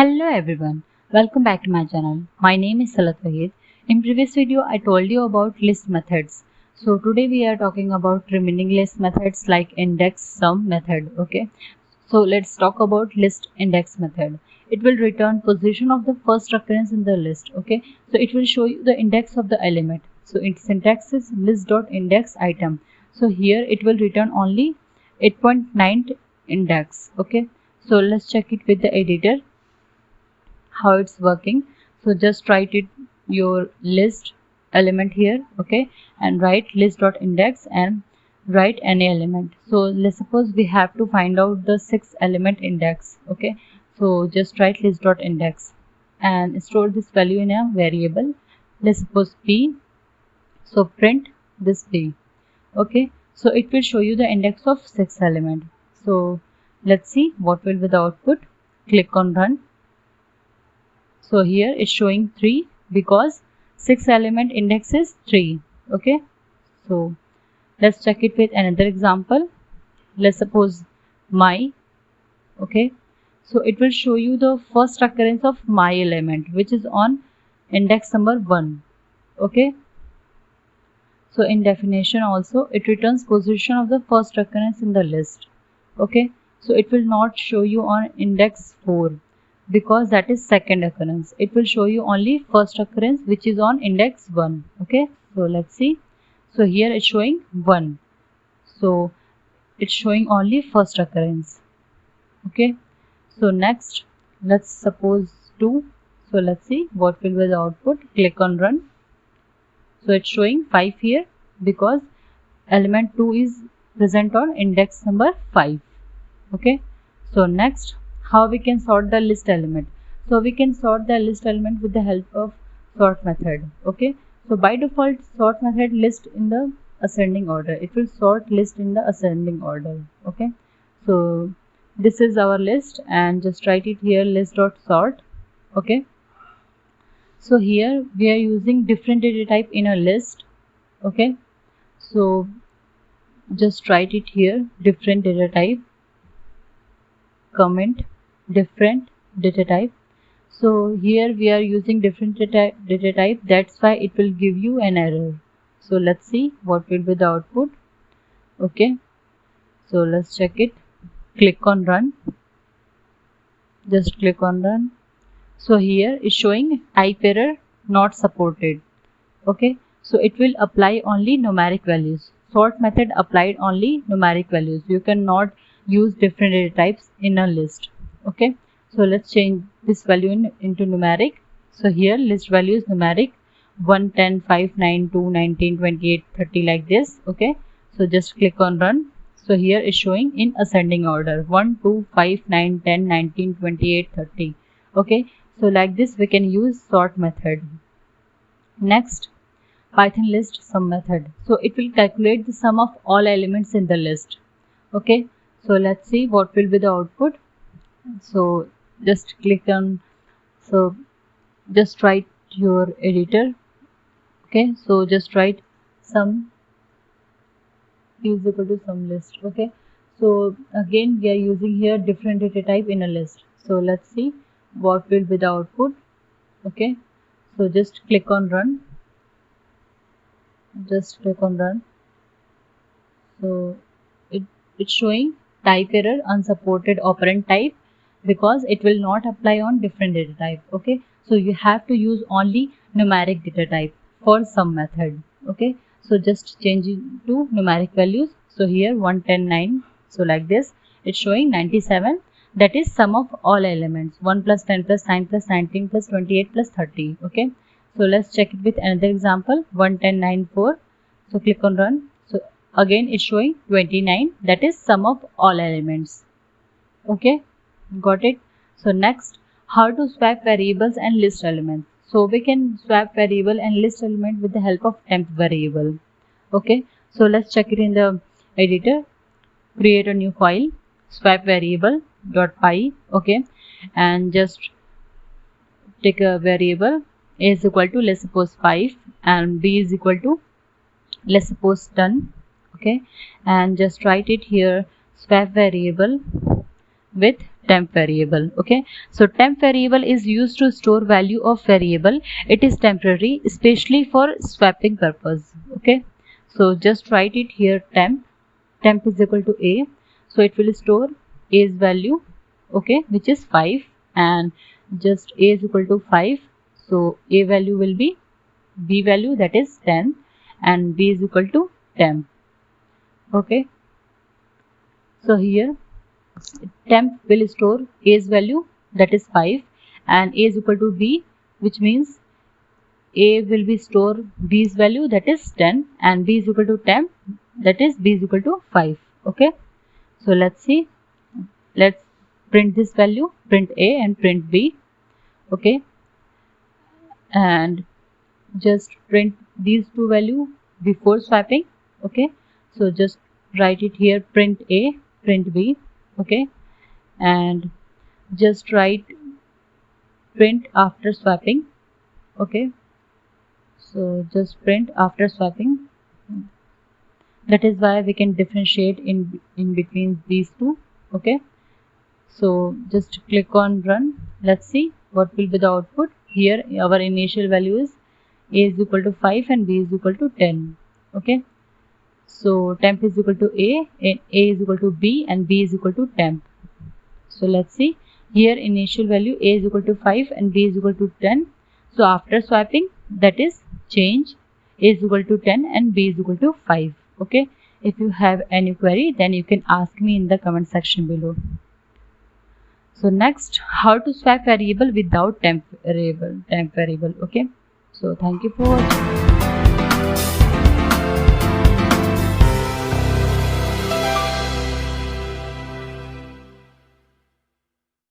Hello everyone, welcome back to my channel. My name is Salat Wahid. In previous video I told you about list methods. So today we are talking about remaining list methods like index sum method. Okay, so let's talk about list index method. It will return position of the first occurrence in the list. Okay, so it will show you the index of the element. So its syntax is list.index item. So here it will return only 8.9 index. Okay, so let's check it with the editor how it's working. So just write it your list element here, okay, and write list.index and write any element. So let's suppose we have to find out the 6 element index. Okay, so just write list.index and store this value in a variable. Let's suppose p, so print this p. Okay, so it will show you the index of 6 element. So let's see what will be the output. Click on run. So here it's showing 3 because 6 element index is 3. Okay, so let's check it with another example. Let's suppose my. Okay, so it will show you the first occurrence of my element which is on index number 1. Okay, so in definition also it returns position of the first occurrence in the list. Okay, so it will not show you on index 4 because that is second occurrence. It will show you only first occurrence which is on index 1. Okay, so let's see. So here it's showing 1, so it's showing only first occurrence. Okay, so next let's suppose 2. So let's see what will be the output. Click on run. So it's showing 5 here because element 2 is present on index number 5. Okay, so next, how we can sort the list element. So we can sort the list element with the help of sort method. Okay, so by default sort method list in the ascending order. It will sort list in the ascending order. Okay, so this is our list and just write it here list.sort. Okay, so here we are using different data type in a list. Okay, so just write it here different data type, comment different data type. So here we are using different data type, that's why it will give you an error. So let's see what will be the output. Okay, so let's check it. Click on run. Just click on run. So here is showing type error not supported. Okay, so it will apply only numeric values. Sort method applied only numeric values. You cannot use different data types in a list. Okay, so let's change this value into numeric. So here list value is numeric 1, 10, 5, 9, 2, 19, 28, 30 like this. Okay, so just click on run. So here is showing in ascending order 1, 2, 5, 9, 10, 19, 28, 30. Okay, so like this we can use sort method. Next, Python list sum method. So it will calculate the sum of all elements in the list. Okay, so let's see what will be the output. So just click on, so just write your editor. Okay, so just write sum is equal to sum list. Okay, so again we are using here different data type in a list. So let's see what will be the output. Okay, so just click on run. Just click on run. So it's showing type error unsupported operand type because it will not apply on different data type. Okay, so you have to use only numeric data type for sum method. Okay, so just change it to numeric values. So here 1, 10, 9. So like this it's showing 97, that is sum of all elements 1 plus 10 plus 9 plus 19 plus 28 plus 30. Okay, so let's check it with another example 1, 10, 9, 4. So click on run. So again it's showing 29, that is sum of all elements. Okay, got it. So next, how to swap variables and list elements. So we can swap variable and list element with the help of temp variable. Okay, so let's check it in the editor. Create a new file, swap variable .py. Okay, and just take a variable a is equal to, let's suppose 5, and b is equal to, let's suppose 10. Okay, and just write it here swap variable with temp variable. Okay, so temp variable is used to store value of variable. It is temporary, especially for swapping purpose. Okay, so just write it here, temp is equal to a, so it will store a's value, okay, which is 5, and just a is equal to 5, so a value will be b value, that is 10, and b is equal to temp. Okay, so here temp will store a's value, that is 5, and a is equal to b, which means a will be store b's value, that is 10, and b is equal to temp, that is b is equal to 5. Okay, so let's see, let's print this value, print a and print b. Okay, and just print these two value before swapping. Okay, so just write it here, print a, print b. Okay, and just write print after swapping. Okay, so just print after swapping. That is why we can differentiate in between these two. Okay, so just click on run. Let's see what will be the output. Here our initial value is a is equal to 5 and b is equal to 10. Okay, so temp is equal to a, and a is equal to b, and b is equal to temp. So let's see, here initial value a is equal to 5 and b is equal to 10. So after swapping, that is change, a is equal to 10 and b is equal to 5. Okay, if you have any query, then you can ask me in the comment section below. So next, how to swap variable without temp variable. Okay, so thank you for watching.